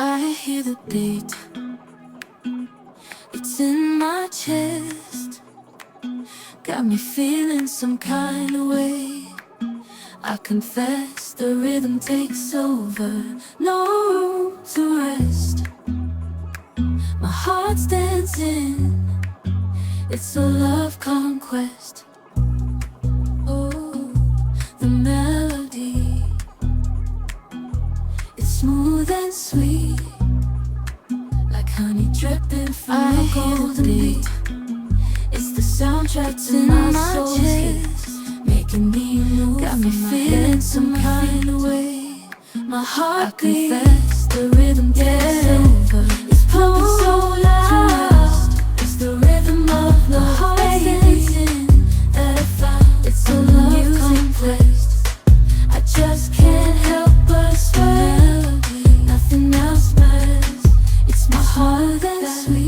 I hear the beat, it's in my chest. Got me feeling some kind of way. I confess the rhythm takes over, no room to rest. My heart's dancing, it's a love conquest. Oh, the melody, it's smooth and sweet, like honey dripping from a golden beat. It's the soundtrack to my chest, making me move. Got me feeling some kind of way. My heart confess the rhythm takes over. It's pumping so loud. It's the rhythm of the heart dancing that I found. It's a love complex. I just can't help but smile. Nothing else matters. It's my heart that's sweet.